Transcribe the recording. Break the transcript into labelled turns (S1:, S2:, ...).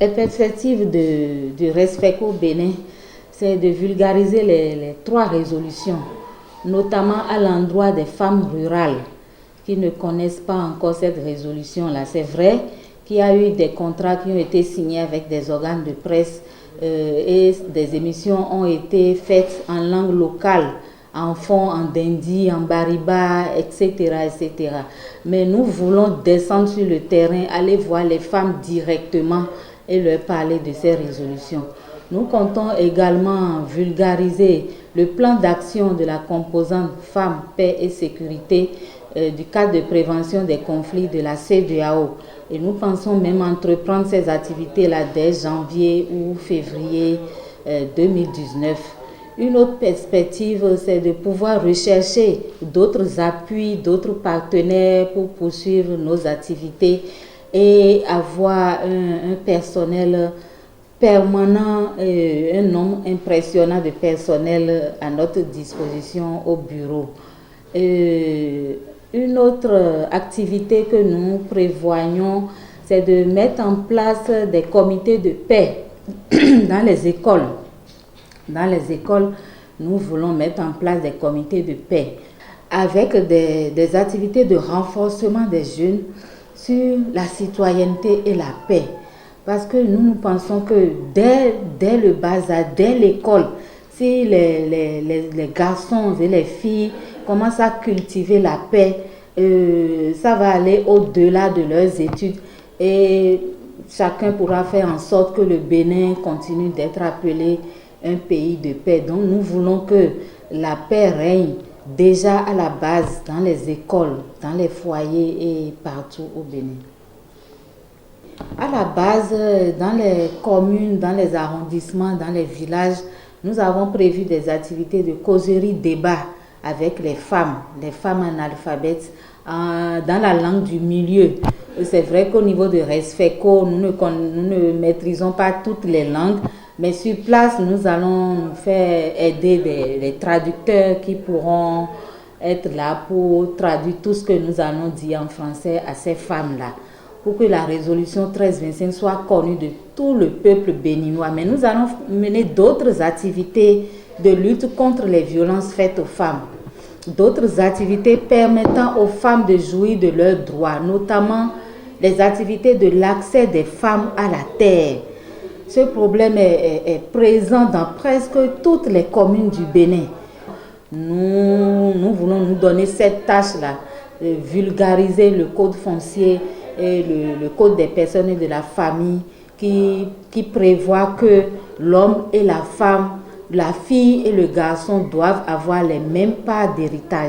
S1: Les perspectives du respect au Bénin, c'est de vulgariser les trois résolutions, notamment à l'endroit des femmes rurales qui ne connaissent pas encore cette résolution-là. C'est vrai qu'il y a eu des contrats qui ont été signés avec des organes de presse et des émissions ont été faites en langue locale, en fond, en dindi, en bariba, etc., etc. Mais nous voulons descendre sur le terrain, aller voir les femmes directement et leur parler de ces résolutions. Nous comptons également vulgariser le plan d'action de la composante femmes, paix et sécurité du cadre de prévention des conflits de la CEDEAO. Et nous pensons même entreprendre ces activités-là dès janvier ou février 2019. Une autre perspective, c'est de pouvoir rechercher d'autres appuis, d'autres partenaires pour poursuivre nos activités et avoir un personnel permanent, un nombre impressionnant de personnel à notre disposition au bureau. Une autre activité que nous prévoyons, c'est de mettre en place des comités de paix dans les écoles. Dans les écoles, nous voulons mettre en place des comités de paix avec des activités de renforcement des jeunes sur la citoyenneté et la paix. Parce que nous pensons que dès le bas âge, dès l'école, si les garçons et les filles commencent à cultiver la paix, ça va aller au-delà de leurs études et chacun pourra faire en sorte que le Bénin continue d'être appelé un pays de paix. Donc nous voulons que la paix règne déjà à la base dans les écoles, dans les foyers et partout au Bénin. À la base, dans les communes, dans les arrondissements, dans les villages, nous avons prévu des activités de causerie débat avec les femmes analphabètes dans la langue du milieu. C'est vrai qu'au niveau de RESFECO, nous ne maîtrisons pas toutes les langues, mais sur place, nous allons faire aider des traducteurs qui pourront être là pour traduire tout ce que nous allons dire en français à ces femmes-là, pour que la résolution 1325 soit connue de tout le peuple béninois. Mais nous allons mener d'autres activités de lutte contre les violences faites aux femmes, d'autres activités permettant aux femmes de jouir de leurs droits, notamment les activités de l'accès des femmes à la terre. Ce problème est présent dans presque toutes les communes du Bénin. Nous voulons nous donner cette tâche-là, de vulgariser le code foncier et le code des personnes et de la famille qui prévoit que l'homme et la femme, la fille et le garçon doivent avoir les mêmes parts d'héritage.